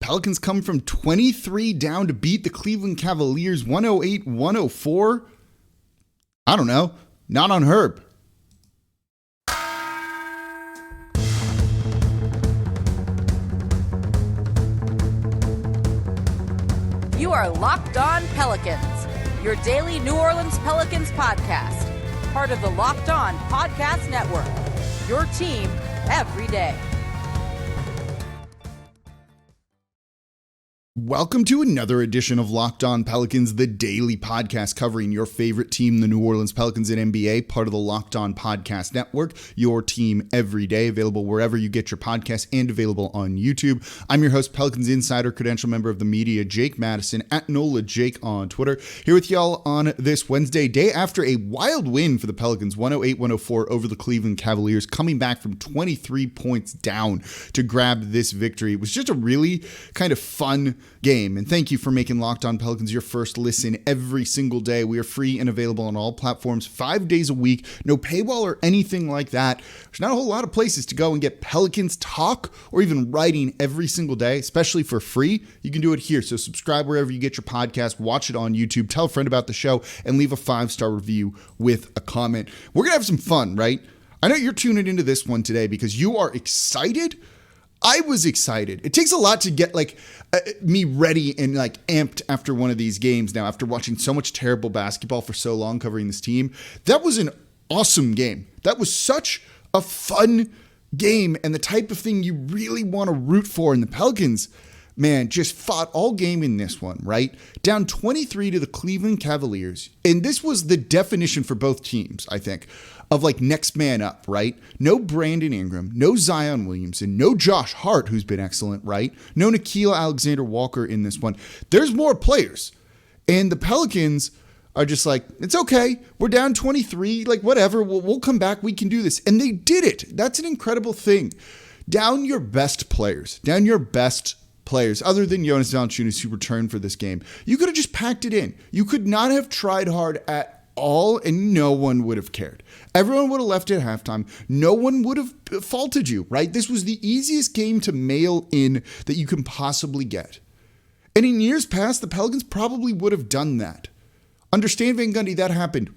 Pelicans come from 23 down to beat the Cleveland Cavaliers 108-104. I don't know. Not on Herb. You are Locked On Pelicans, your daily New Orleans Pelicans podcast. Part of the Locked On Podcast Network, your team every day. Welcome to another edition of Locked On Pelicans, the daily podcast covering your favorite team, the New Orleans Pelicans in NBA, part of the Locked On Podcast Network, your team every day, available wherever you get your podcasts and available on YouTube. I'm your host, Pelicans Insider, credential member of the media, Jake Madison, at NOLA Jake on Twitter, here with y'all on this Wednesday, day after a wild win for the Pelicans, 108-104 over the Cleveland Cavaliers, coming back from 23 points down to grab this victory. It was just a really kind of fun game. And thank you for making Locked On Pelicans your first listen every single day. We are free and available on all platforms 5 days a week. No paywall or anything like that. There's not a whole lot of places to go and get Pelicans talk or even writing every single day, especially for free. You can do it here. So subscribe wherever you get your podcast, watch it on YouTube, tell a friend about the show, and leave a 5-star review with a comment. We're going to have some fun, right? I know you're tuning into this one today because you are excited. I was excited. It takes a lot to get me ready and amped after one of these games now, after watching so much terrible basketball for so long covering this team. That was an awesome game. That was such a fun game and the type of thing you really want to root for. And the Pelicans, man, just fought all game in this one, right? Down 23 to the Cleveland Cavaliers. And this was the definition for both teams, I think, of next man up, right? No Brandon Ingram, no Zion Williamson, no Josh Hart, who's been excellent, right? No Nickeil Alexander-Walker in this one. There's more players. And the Pelicans are just it's okay. We're down 23, whatever. We'll come back. We can do this. And they did it. That's an incredible thing. Down your best players. Down your best players, other than Jonas Valanciunas, who returned for this game. You could have just packed it in. You could not have tried hard at all, and no one would have cared. Everyone would have left at halftime. No one would have faulted you, right? This was the easiest game to mail in that you can possibly get. And in years past, the Pelicans probably would have done that. Under Stan Van Gundy, that happened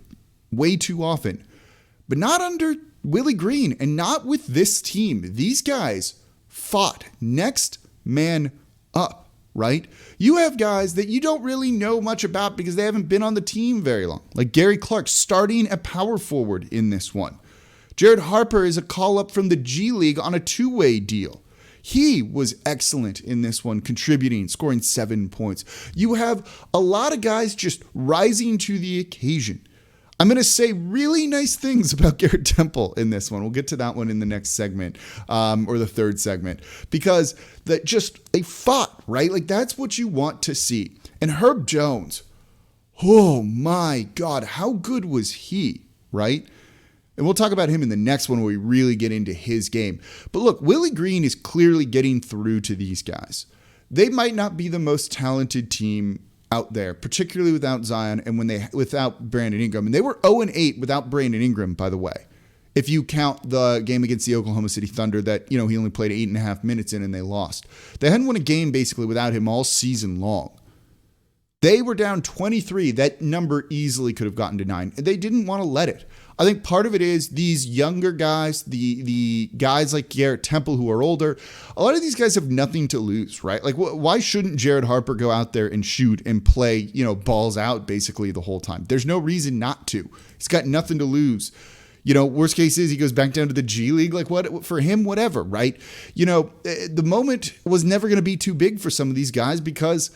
way too often. But not under Willie Green, and not with this team. These guys fought next man up, right? You have guys that you don't really know much about because they haven't been on the team very long, like Gary Clark starting at power forward in this one. Jared Harper is a call-up from the G League on a two-way deal. He was excellent in this one, contributing, scoring 7 points. You have a lot of guys just rising to the occasion. I'm going to say really nice things about Garrett Temple in this one. We'll get to that one in the next segment, or the third segment, because they fought, right? That's what you want to see. And Herb Jones, oh my God, how good was he, right? And we'll talk about him in the next one where we really get into his game. But look, Willie Green is clearly getting through to these guys. They might not be the most talented team out there, particularly without Zion and without Brandon Ingram. And they were 0-8 without Brandon Ingram, by the way. If you count the game against the Oklahoma City Thunder that, he only played 8.5 minutes in and they lost. They hadn't won a game basically without him all season long. They were down 23. That number easily could have gotten to 9. And they didn't want to let it. I think part of it is these younger guys, the guys like Garrett Temple who are older, a lot of these guys have nothing to lose, right? Why shouldn't Jared Harper go out there and shoot and play, balls out basically the whole time? There's no reason not to. He's got nothing to lose. Worst case is he goes back down to the G League. What for him, whatever, right? The moment was never going to be too big for some of these guys because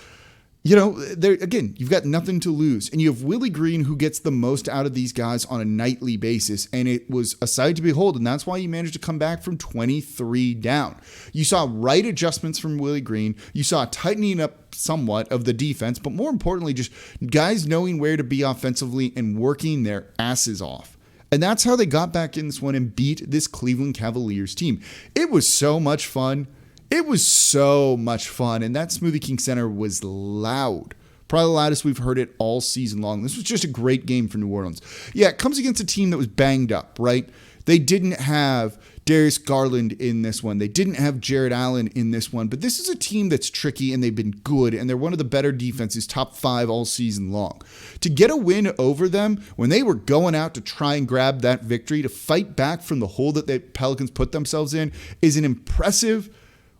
again, you've got nothing to lose. And you have Willie Green who gets the most out of these guys on a nightly basis. And it was a sight to behold. And that's why he managed to come back from 23 down. You saw right adjustments from Willie Green. You saw tightening up somewhat of the defense. But more importantly, just guys knowing where to be offensively and working their asses off. And that's how they got back in this one and beat this Cleveland Cavaliers team. It was so much fun. It was so much fun, and that Smoothie King Center was loud. Probably the loudest we've heard it all season long. This was just a great game for New Orleans. Yeah, it comes against a team that was banged up, right? They didn't have Darius Garland in this one. They didn't have Jared Allen in this one, but this is a team that's tricky and they've been good, and they're one of the better defenses, top 5 all season long. To get a win over them when they were going out to try and grab that victory, to fight back from the hole that the Pelicans put themselves in, is an impressive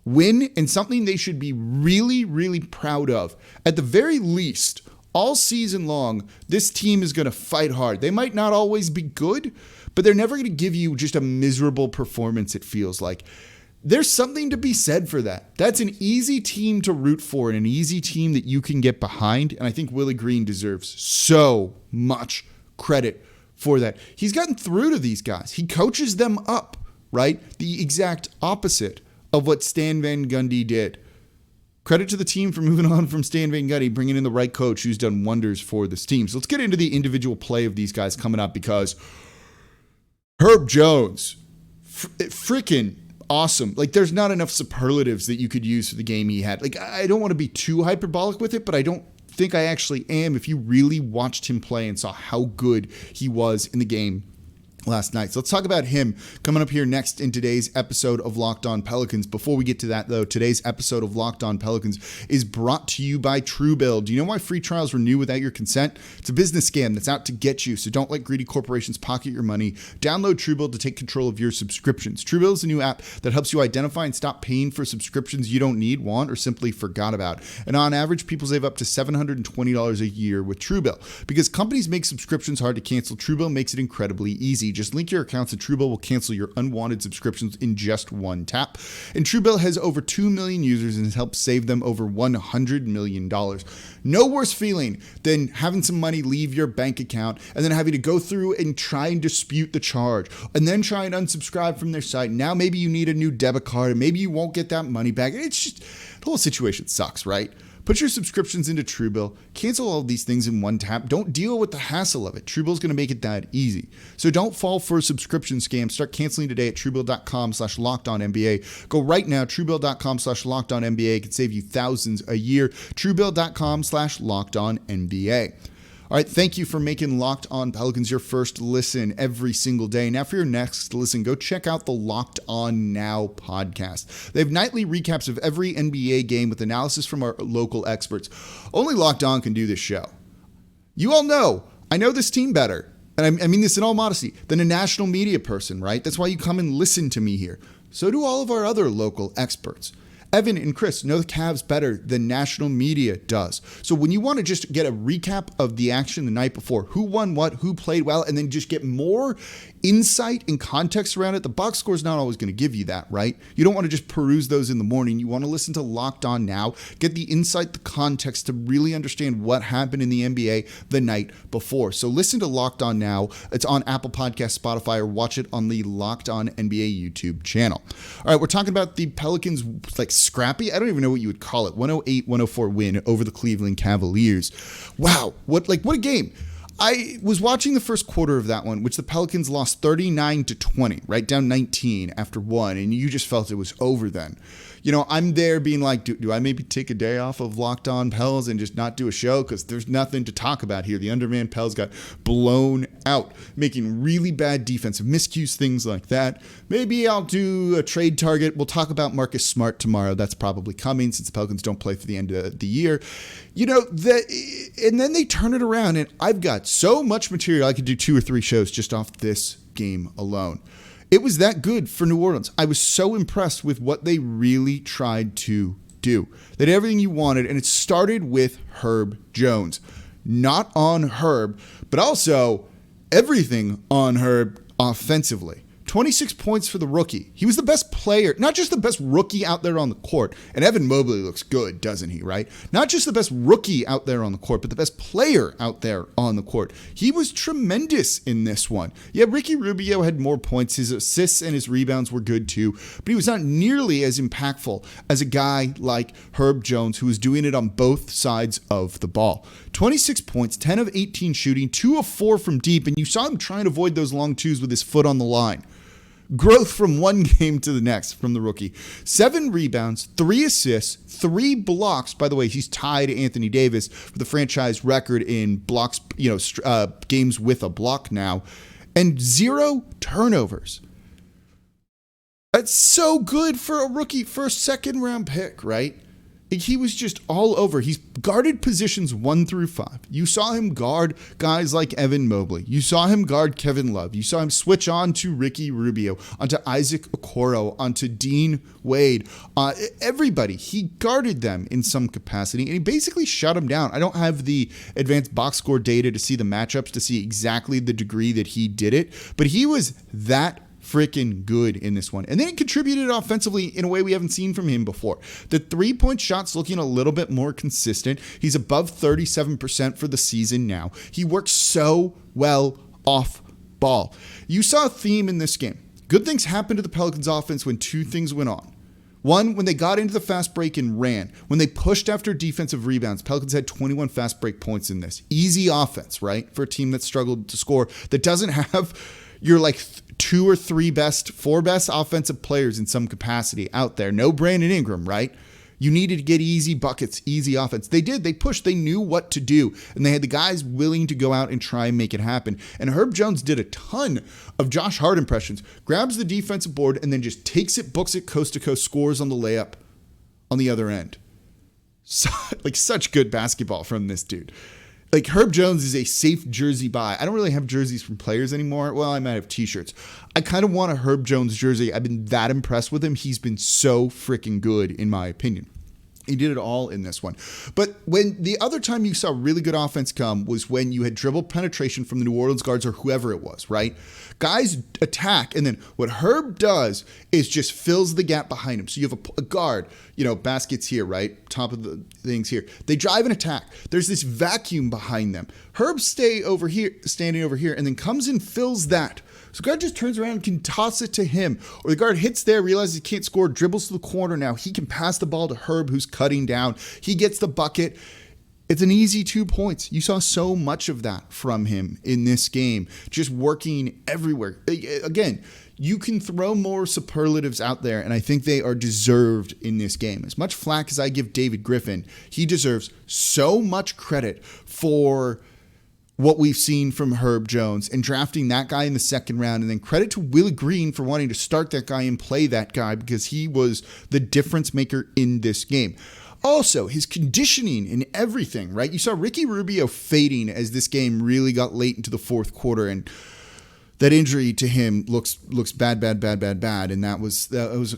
win and something they should be really, really proud of. At the very least, all season long, this team is going to fight hard. They might not always be good, but they're never going to give you just a miserable performance, it feels like. There's something to be said for that. That's an easy team to root for and an easy team that you can get behind, and I think Willie Green deserves so much credit for that. He's gotten through to these guys. He coaches them up, right? The exact opposite of what Stan Van Gundy did. Credit to the team for moving on from Stan Van Gundy, bringing in the right coach who's done wonders for this team. So let's get into the individual play of these guys coming up, because Herb Jones, freaking awesome. Like, there's not enough superlatives that you could use for the game he had. Like, I don't want to be too hyperbolic with it, but I don't think I actually am if you really watched him play and saw how good he was in the game last night. So let's talk about him coming up here next in today's episode of Locked On Pelicans. Before we get to that, though, today's episode of Locked On Pelicans is brought to you by TrueBill. Do you know why free trials renew without your consent? It's a business scam that's out to get you, so don't let greedy corporations pocket your money. Download TrueBill to take control of your subscriptions. TrueBill is a new app that helps you identify and stop paying for subscriptions you don't need, want, or simply forgot about. And on average, people save up to $720 a year with TrueBill. Because companies make subscriptions hard to cancel, TrueBill makes it incredibly easy. Just link your accounts and TrueBill will cancel your unwanted subscriptions in just one tap. And TrueBill has over 2 million users and has helped save them over $100 million. No worse feeling than having some money leave your bank account and then having to go through and try and dispute the charge and then try and unsubscribe from their site. Now maybe you need a new debit card and maybe you won't get that money back. It's just, the whole situation sucks, right? Put your subscriptions into TrueBill, cancel all of these things in one tap. Don't deal with the hassle of it. TrueBill is going to make it that easy. So don't fall for a subscription scam. Start canceling today at TrueBill.com/LockedOnNBA. Go right now, TrueBill.com/LockedOnNBA. It can save you thousands a year. TrueBill.com/LockedOnNBA. All right, thank you for making Locked On Pelicans your first listen every single day. Now for your next listen, go check out the Locked On Now podcast. They have nightly recaps of every NBA game with analysis from our local experts. Only Locked On can do this show. You all know, I know this team better, and I mean this in all modesty, than a national media person, right? That's why you come and listen to me here. So do all of our other local experts. Evan and Chris know the Cavs better than national media does. So when you want to just get a recap of the action the night before, who won what, who played well, and then just get more insight and context around it, the box score is not always going to give you that, right? You don't want to just peruse those in the morning. You want to listen to Locked On Now, get the insight, the context to really understand what happened in the NBA the night before. So listen to Locked On Now. It's on Apple Podcasts, Spotify, or watch it on the Locked On NBA YouTube channel. All right, we're talking about the Pelicans, like, scrappy, I don't even know what you would call it, 108-104 win over the Cleveland Cavaliers. Wow, what a game. I was watching the first quarter of that one, which the Pelicans lost 39-20, right down 19 after one, and you just felt it was over then. You know, I'm there being like, do I maybe take a day off of Locked On Pels and just not do a show? Because there's nothing to talk about here. The undermanned Pels got blown out, making really bad defensive miscues, things like that. Maybe I'll do a trade target. We'll talk about Marcus Smart tomorrow. That's probably coming since the Pelicans don't play for the end of the year. You know, and then they turn it around, and I've got so much material. I could do 2 or 3 shows just off this game alone. It was that good for New Orleans. I was so impressed with what they really tried to do. They did everything you wanted, and it started with Herb Jones. Not on Herb, but also everything on Herb offensively. 26 points for the rookie. He was the best player, not just the best rookie out there on the court. And Evan Mobley looks good, doesn't he, right? Not just the best rookie out there on the court, but the best player out there on the court. He was tremendous in this one. Yeah, Ricky Rubio had more points. His assists and his rebounds were good too, but he was not nearly as impactful as a guy like Herb Jones, who was doing it on both sides of the ball. 26 points, 10 of 18 shooting, 2 of 4 from deep, and you saw him trying to avoid those long twos with his foot on the line. Growth from one game to the next from the rookie. 7 rebounds, 3 assists, 3 blocks. By the way, he's tied Anthony Davis for the franchise record in blocks, games with a block now, and 0 turnovers. That's so good for a rookie first, second round pick, right? He was just all over. He's guarded positions 1 through 5. You saw him guard guys like Evan Mobley. You saw him guard Kevin Love. You saw him switch on to Ricky Rubio, onto Isaac Okoro, onto Dean Wade. Everybody, he guarded them in some capacity, and he basically shut them down. I don't have the advanced box score data to see the matchups, to see exactly the degree that he did it, but he was that freaking good in this one. And then he contributed offensively in a way we haven't seen from him before. The 3-point shot's looking a little bit more consistent. He's above 37% for the season now. He works so well off ball. You saw a theme in this game. Good things happened to the Pelicans offense when 2 things went on. One, when they got into the fast break and ran. When they pushed after defensive rebounds, Pelicans had 21 fast break points in this. Easy offense, right? For a team that struggled to score, that doesn't have your 2 or 3 best, 4 best offensive players in some capacity out there. No Brandon Ingram, right? You needed to get easy buckets, easy offense. They did. They pushed. They knew what to do. And they had the guys willing to go out and try and make it happen. And Herb Jones did a ton of Josh Hart impressions. Grabs the defensive board and then just takes it, books it coast to coast, scores on the layup on the other end. So, such good basketball from this dude. Herb Jones is a safe jersey buy. I don't really have jerseys from players anymore. Well, I might have t-shirts. I kind of want a Herb Jones jersey. I've been that impressed with him. He's been so freaking good, in my opinion. He did it all in this one. But when the other time you saw really good offense come was when you had dribble penetration from the New Orleans guards or whoever it was, right? Guys attack, and then what Herb does is just fills the gap behind him. So you have a guard, baskets here, right? Top of the things here. They drive and attack. There's this vacuum behind them. Herb standing over here, and then comes and fills that. So guard just turns around and can toss it to him. Or the guard hits there, realizes he can't score, dribbles to the corner now. He can pass the ball to Herb, who's cutting down. He gets the bucket. It's an easy 2 points. You saw so much of that from him in this game, just working everywhere. Again, you can throw more superlatives out there, and I think they are deserved in this game. As much flack as I give David Griffin, he deserves so much credit for what we've seen from Herb Jones and drafting that guy in the second round. And then credit to Willie Green for wanting to start that guy and play that guy because he was the difference maker in this game. Also, his conditioning and everything, right? You saw Ricky Rubio fading as this game really got late into the fourth quarter, and that injury to him looks bad. And that was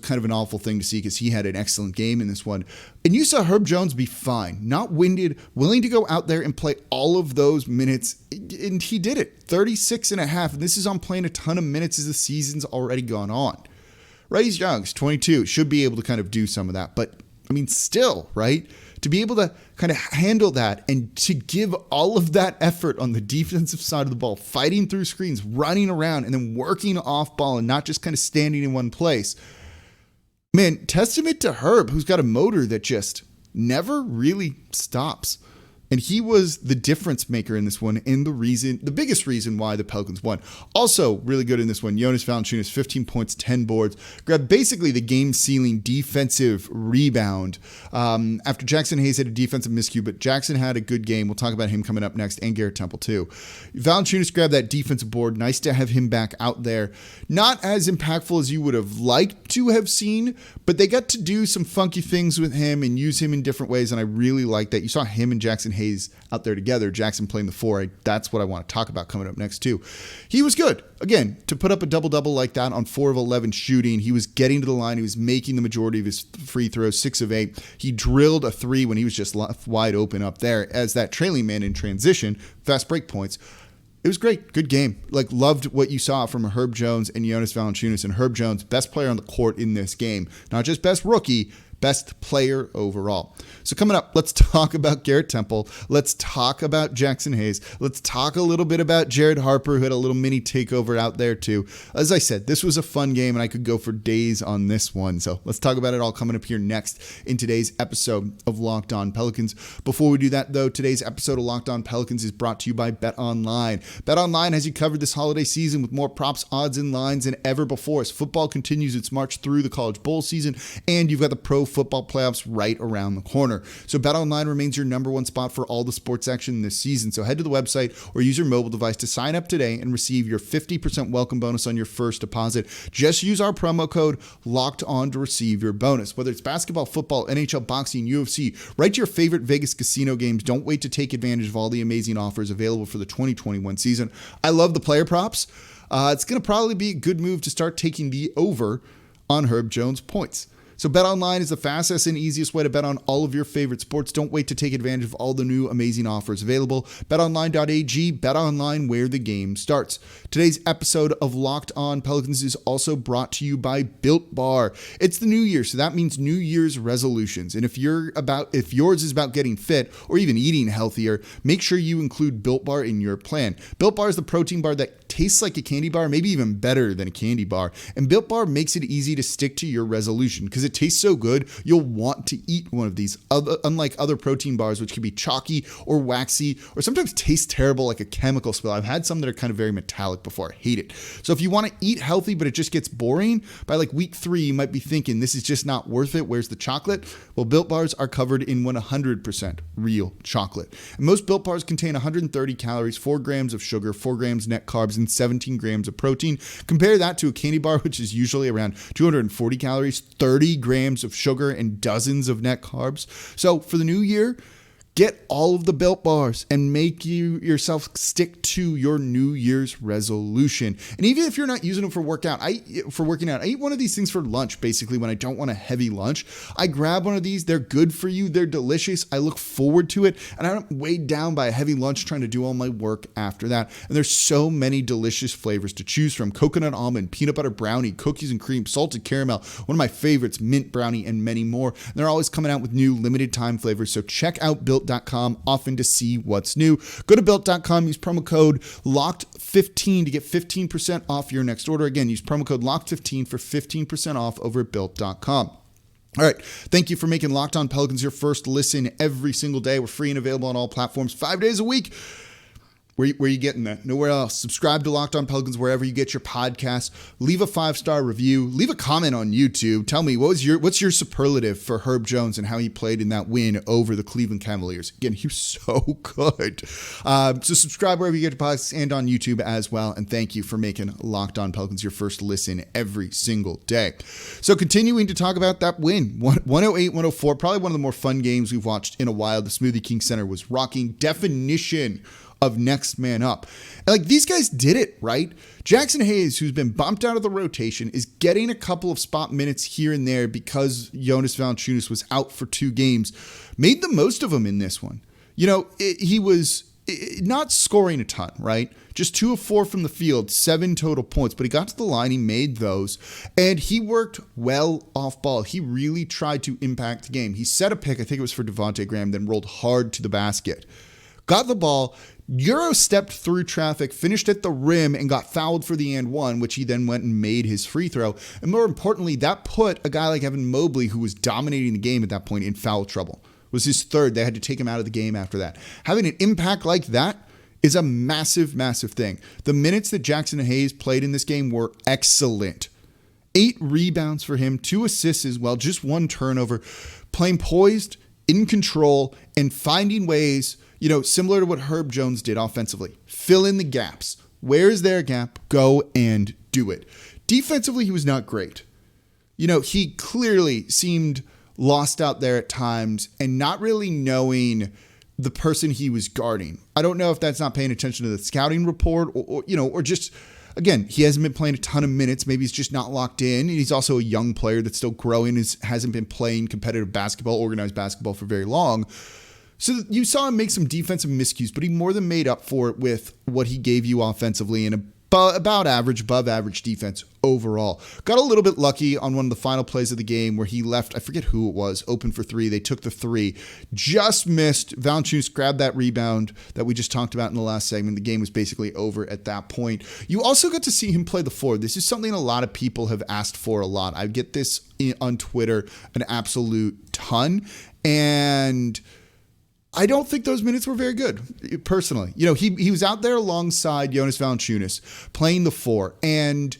kind of an awful thing to see because he had an excellent game in this one. And you saw Herb Jones be fine, not winded, willing to go out there and play all of those minutes. And he did it, 36 and a half. And this is on playing a ton of minutes as the season's already gone on. Right, he's young, he's 22, should be able to kind of do some of that. But, still, right? To be able to kind of handle that and to give all of that effort on the defensive side of the ball, fighting through screens, running around, and then working off ball and not just kind of standing in one place. Man, testament to Herb, who's got a motor that just never really stops. And he was the difference maker in this one and the biggest reason why the Pelicans won. Also really good in this one, Jonas Valanciunas, 15 points, 10 boards, grabbed basically the game-sealing defensive rebound after Jaxson Hayes had a defensive miscue, but Jaxson had a good game. We'll talk about him coming up next, and Garrett Temple too. Valanciunas grabbed that defensive board. Nice to have him back out there. Not as impactful as you would have liked to have seen, but they got to do some funky things with him and use him in different ways, and I really like that. You saw him and Jaxson Hayes out there together. Jaxson playing the 4. That's what I want to talk about coming up next too. He was good. Again, to put up a double-double like that on 4 of 11 shooting, he was getting to the line. He was making the majority of his free throws, 6 of 8. He drilled a 3 when he was just left wide open up there as that trailing man in transition, fast break points. It was great. Good game. Loved what you saw from Herb Jones and Jonas Valanciunas. And Herb Jones, best player on the court in this game. Not just best rookie, best player overall. So coming up, let's talk about Garrett Temple. Let's talk about Jaxson Hayes. Let's talk a little bit about Jared Harper, who had a little mini takeover out there too. As I said, this was a fun game, and I could go for days on this one. So let's talk about it all coming up here next in today's episode of Locked On Pelicans. Before we do that, though, today's episode of Locked On Pelicans is brought to you by BetOnline. BetOnline has you covered this holiday season with more props, odds, and lines than ever before as football continues its march through the college bowl season, and you've got the Pro football playoffs right around the corner. So BetOnline remains your number one spot for all the sports action this season. So head to the website or use your mobile device to sign up today and receive your 50% welcome bonus on your first deposit. Just use our promo code LOCKEDON to receive your bonus. Whether it's basketball, football, NHL, boxing, UFC, right to your favorite Vegas casino games. Don't wait to take advantage of all the amazing offers available for the 2021 season. I love the player props. It's going to probably be a good move to start taking the over on Herb Jones points. So BetOnline is the fastest and easiest way to bet on all of your favorite sports. Don't wait to take advantage of all the new amazing offers available. BetOnline.ag, BetOnline, where the game starts. Today's episode of Locked On Pelicans is also brought to you by Built Bar. It's the new year, so that means New Year's resolutions. And if yours is about getting fit or even eating healthier, make sure you include Built Bar in your plan. Built Bar is the protein bar that tastes like a candy bar, maybe even better than a candy bar. And Built Bar makes it easy to stick to your resolution because it tastes so good, you'll want to eat one of these. Unlike other protein bars, which can be chalky or waxy or sometimes taste terrible like a chemical spill. I've had some that are kind of very metallic before. I hate it. So if you want to eat healthy, but it just gets boring, by like week 3, you might be thinking, this is just not worth it. Where's the chocolate? Well, Built Bars are covered in 100% real chocolate. And most Built Bars contain 130 calories, 4 grams of sugar, 4 grams net carbs, and 17 grams of protein. Compare that to a candy bar, which is usually around 240 calories, 30 grams of sugar, and dozens of net carbs. So for the new year, get all of the Built Bars and make yourself stick to your New Year's resolution. And even if you're not using them for working out, I eat one of these things for lunch, basically, when I don't want a heavy lunch. I grab one of these. They're good for you. They're delicious. I look forward to it. And I'm not weighed down by a heavy lunch trying to do all my work after that. And there's so many delicious flavors to choose from. Coconut almond, peanut butter brownie, cookies and cream, salted caramel, one of my favorites, mint brownie, and many more. And they're always coming out with new limited time flavors. So check out Built.com often to see what's new. Go to Built.com, use promo code LOCKED15 to get 15% off your next order. Again, use promo code LOCKED15 for 15% off over at Built.com. All right. Thank you for making Locked On Pelicans your first listen every single day. We're free and available on all platforms 5 days a week. Where are you getting that? Nowhere else. Subscribe to Locked On Pelicans wherever you get your podcasts. Leave a 5-star review. Leave a comment on YouTube. Tell me, what's your superlative for Herb Jones and how he played in that win over the Cleveland Cavaliers? Again, he was so good. So subscribe wherever you get your podcasts and on YouTube as well. And thank you for making Locked On Pelicans your first listen every single day. So continuing to talk about that win, 108-104, probably one of the more fun games we've watched in a while. The Smoothie King Center was rocking. Definition of next man up. And like, these guys did it, right? Jaxson Hayes, who's been bumped out of the rotation, is getting a couple of spot minutes here and there because Jonas Valanciunas was out for 2 games. Made the most of them in this one. You know, he was not scoring a ton, right? Just 2 of 4 from the field, 7 total points, but he got to the line, he made those, and he worked well off ball. He really tried to impact the game. He set a pick, I think it was for Devontae Graham, then rolled hard to the basket. Got the ball, Euro stepped through traffic, finished at the rim, and got fouled for the and one, which he then went and made his free throw. And more importantly, that put a guy like Evan Mobley, who was dominating the game at that point, in foul trouble. It was his 3rd. They had to take him out of the game after that. Having an impact like that is a massive, massive thing. The minutes that Jaxson Hayes played in this game were excellent. 8 rebounds for him, 2 assists as well, just 1 turnover. Playing poised, in control, and finding ways, you know, similar to what Herb Jones did offensively. Fill in the gaps. Where is there a gap? Go and do it. Defensively, he was not great. You know, he clearly seemed lost out there at times and not really knowing the person he was guarding. I don't know if that's not paying attention to the scouting report or just, again, he hasn't been playing a ton of minutes. Maybe he's just not locked in. He's also a young player that's still growing, hasn't been playing competitive basketball, organized basketball for very long. So you saw him make some defensive miscues, but he more than made up for it with what he gave you offensively and above average defense overall. Got a little bit lucky on one of the final plays of the game where he left, I forget who it was, open for 3. They took the 3, just missed. Valanciunas grabbed that rebound that we just talked about in the last segment. The game was basically over at that point. You also got to see him play the 4. This is something a lot of people have asked for a lot. I get this on Twitter an absolute ton, and I don't think those minutes were very good, personally. You know, he was out there alongside Jonas Valanciunas playing the 4, and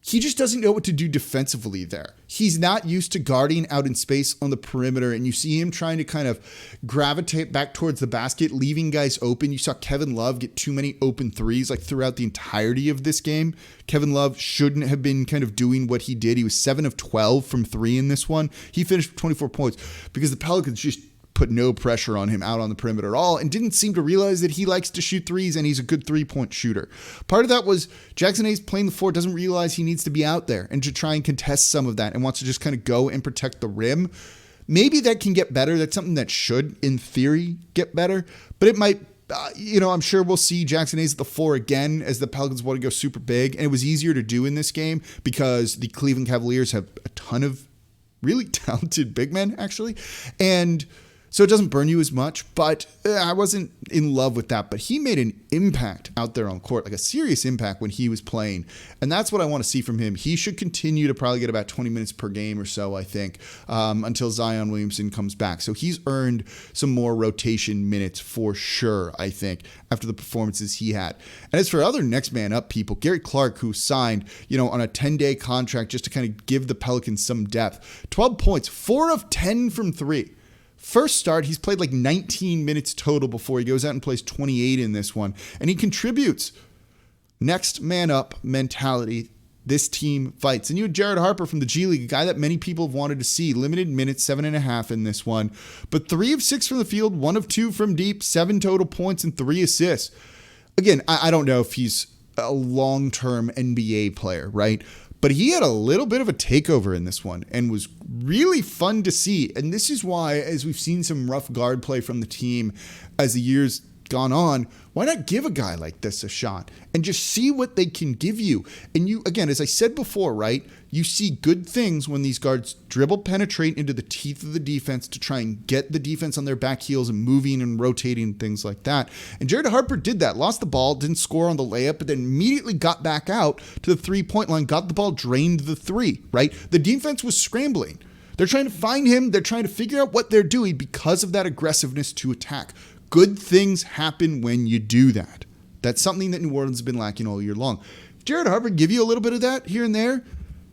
he just doesn't know what to do defensively there. He's not used to guarding out in space on the perimeter, and you see him trying to kind of gravitate back towards the basket, leaving guys open. You saw Kevin Love get too many open threes like throughout the entirety of this game. Kevin Love shouldn't have been kind of doing what he did. He was 7 of 12 from 3 in this one. He finished with 24 points because the Pelicans just put no pressure on him out on the perimeter at all and didn't seem to realize that he likes to shoot threes and he's a good 3-point shooter. Part of that was Jaxson Hayes playing the floor, doesn't realize he needs to be out there and to try and contest some of that and wants to just kind of go and protect the rim. Maybe that can get better. That's something that should, in theory, get better, but it might. I'm sure we'll see Jaxson Hayes at the 4 again as the Pelicans want to go super big. And it was easier to do in this game because the Cleveland Cavaliers have a ton of really talented big men, actually. And so it doesn't burn you as much, but I wasn't in love with that. But he made an impact out there on court, like a serious impact when he was playing. And that's what I want to see from him. He should continue to probably get about 20 minutes per game or so, I think, until Zion Williamson comes back. So he's earned some more rotation minutes for sure, I think, after the performances he had. And as for other next man up people, Gary Clark, who signed, on a 10-day contract just to kind of give the Pelicans some depth. 12 points, 4 of 10 from 3. First start, he's played like 19 minutes total before he goes out and plays 28 in this one. And he contributes. Next man up mentality. This team fights. And you had Jared Harper from the G League, a guy that many people have wanted to see. Limited minutes, 7.5 in this one. But 3 of 6 from the field, 1 of 2 from deep, 7 total points and 3 assists. Again, I don't know if he's a long-term NBA player, right? But he had a little bit of a takeover in this one and was really fun to see. And this is why, as we've seen some rough guard play from the team as the years gone on, why not give a guy like this a shot and just see what they can give you? And you, again, as I said before, right, you see good things when these guards dribble, penetrate into the teeth of the defense to try and get the defense on their back heels and moving and rotating, things like that. And Jared Harper did that, lost the ball, didn't score on the layup, but then immediately got back out to the 3-point line, got the ball, drained the 3, right? The defense was scrambling. They're trying to find him. They're trying to figure out what they're doing because of that aggressiveness to attack. Good things happen when you do that. That's something that New Orleans has been lacking all year long. If Jared Harper give you a little bit of that here and there,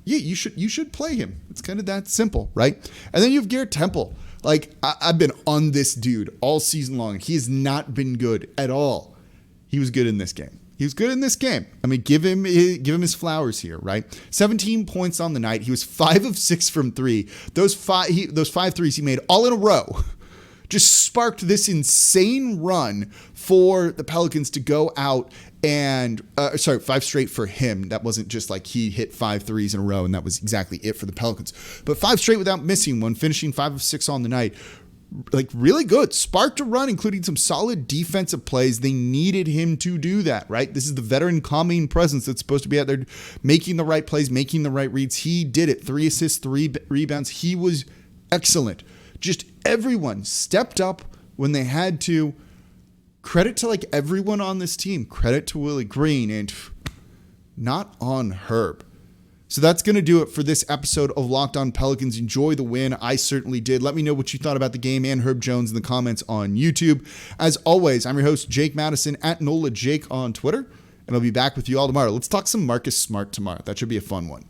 yeah, you should play him. It's kind of that simple, right? And then you have Garrett Temple. Like, I've been on this dude all season long. He has not been good at all. He was good in this game. I mean, give him his flowers here, right? 17 points on the night. He was 5 of 6 from 3. Those 5 threes he made all in a row just sparked this insane run for the Pelicans to go out and 5 straight for him. That wasn't just like he hit 5 threes in a row and that was exactly it for the Pelicans, but 5 straight without missing one, finishing 5 of 6 on the night. Like, really good. Sparked a run, including some solid defensive plays. They needed him to do that, right? This is the veteran calming presence that's supposed to be out there making the right plays, making the right reads. He did it. 3 assists, 3 rebounds. He was excellent. Just everyone stepped up when they had to. Credit to like everyone on this team. Credit to Willie Green and not on Herb. So that's going to do it for this episode of Locked On Pelicans. Enjoy the win. I certainly did. Let me know what you thought about the game and Herb Jones in the comments on YouTube. As always, I'm your host, Jake Madison, at NOLAJake on Twitter, and I'll be back with you all tomorrow. Let's talk some Marcus Smart tomorrow. That should be a fun one.